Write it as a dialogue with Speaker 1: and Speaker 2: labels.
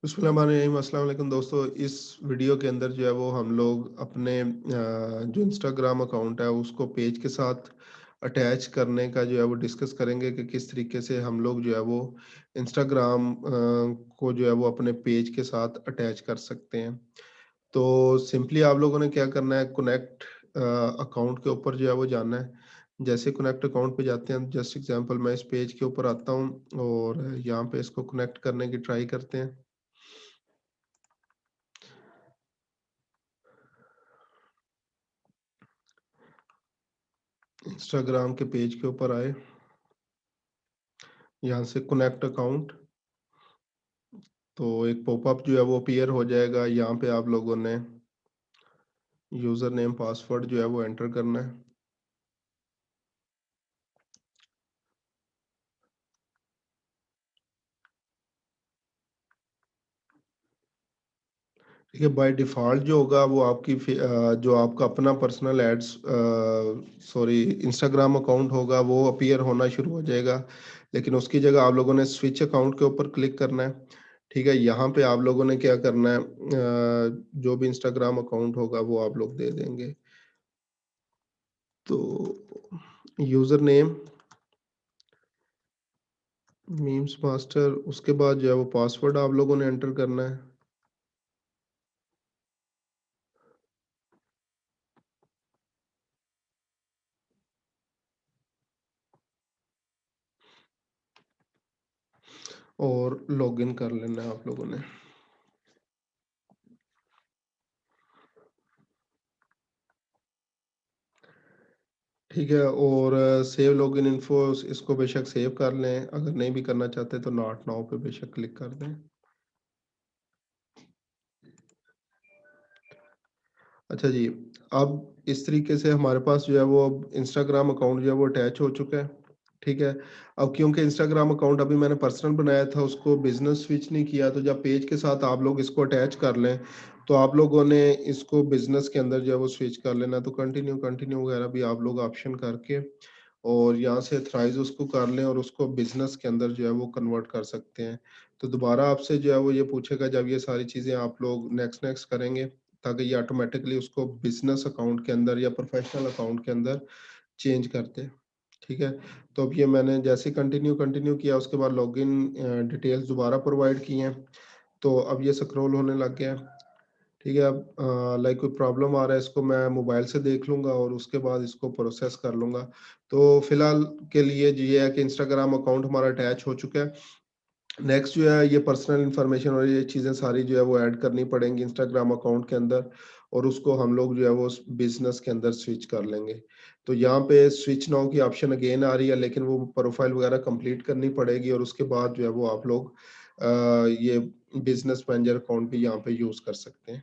Speaker 1: बिस्मिल्लाहिर्रहमानिर्रहीम, अस्सलाम वालेकुम दोस्तों। इस वीडियो के अंदर जो है वो हम लोग अपने जो इंस्टाग्राम अकाउंट है उसको पेज के साथ अटैच करने का जो है वो डिस्कस करेंगे कि किस तरीके से हम लोग जो है वो इंस्टाग्राम को जो है वो अपने पेज के साथ अटैच कर सकते हैं। तो सिंपली आप लोगों ने क्या करना है, कनेक्ट अकाउंट के ऊपर जो है वो जाना है। जैसे कनेक्ट अकाउंट पे जाते हैं, जस्ट एग्जांपल मैं इस पेज के ऊपर आता हूँ और यहाँ पे इसको कनेक्ट करने की ट्राई करते हैं। इंस्टाग्राम के पेज के ऊपर आए, यहाँ से कनेक्ट अकाउंट, तो एक पॉपअप जो है वो अपीयर हो जाएगा। यहाँ पे आप लोगों ने यूज़र नेम पासवर्ड जो है वो एंटर करना है। ठीक है, बाय डिफ़ॉल्ट जो होगा वो आपकी जो आपका अपना personal ads sorry Instagram account होगा वो अपीयर होना शुरू हो जाएगा। लेकिन उसकी जगह आप लोगों ने स्विच अकाउंट के ऊपर क्लिक करना है। ठीक है, यहाँ पे आप लोगों ने क्या करना है, जो भी इंस्टाग्राम अकाउंट होगा वो आप लोग दे देंगे। तो यूज़र नेम मीम्स मास्टर, उसके बाद जो है वो पासवर्ड आप लोगों ने एंटर करना है। और लॉगिन कर लेना है आप लोगों ने। ठीक है, और सेव लॉगिन इन्फो इसको बेशक सेव कर लें, अगर नहीं भी करना चाहते तो नॉट नाउ पे बेशक क्लिक कर दें। अच्छा जी, अब इस तरीके से हमारे पास जो है वो अब इंस्टाग्राम अकाउंट जो है वो अटैच हो चुका है। ठीक है, अब क्योंकि इंस्टाग्राम अकाउंट अभी मैंने पर्सनल बनाया था, उसको बिज़नेस स्विच नहीं किया, तो जब पेज के साथ आप लोग इसको अटैच कर लें, तो आप लोगों ने इसको बिज़नेस के अंदर जो है वो स्विच कर लेना। तो कंटिन्यू कंटिन्यू वगैरह भी आप लोग ऑप्शन करके और यहाँ से थ्राइज़ उसको कर लें और उसको बिज़नेस के अंदर जो है वो कन्वर्ट कर सकते हैं। तो दोबारा आपसे जो है वो ये पूछेगा जब ये सारी चीज़ें आप लोग नेक्स्ट नेक्स्ट करेंगे, ताकि ये ऑटोमेटिकली उसको बिज़नेस अकाउंट के अंदर या प्रोफ़ेशनल अकाउंट के अंदर चेंज कर दे। ठीक है? तो अब ये मैंने जैसे कंटिन्यू कंटिन्यू किया, उसके बाद लॉगिन डिटेल्स दोबारा प्रोवाइड की हैं, तो अब ये स्क्रॉल होने लग गया है। ठीक है, अब लाइक कोई प्रॉब्लम आ रहा है, इसको मैं मोबाइल से देख लूँगा और उसके बाद इसको प्रोसेस कर लूँगा। तो फिलहाल के लिए जी ये है कि इंस्टाग्राम अकाउंट हमारा अटैच हो चुका है। नेक्स्ट जो है ये पर्सनल इन्फॉर्मेशन और ये चीज़ें सारी जो है वो ऐड करनी पड़ेंगी इंस्टाग्राम अकाउंट के अंदर, और उसको हम लोग जो है वो बिज़नेस के अंदर स्विच कर लेंगे। तो यहाँ पे स्विच नाउ की ऑप्शन अगेन आ रही है, लेकिन वो प्रोफाइल वगैरह कंप्लीट करनी पड़ेगी और उसके बाद जो है वो आप लोग ये बिज़नेस मैनेजर अकाउंट भी यहाँ पे यूज़ कर सकते हैं।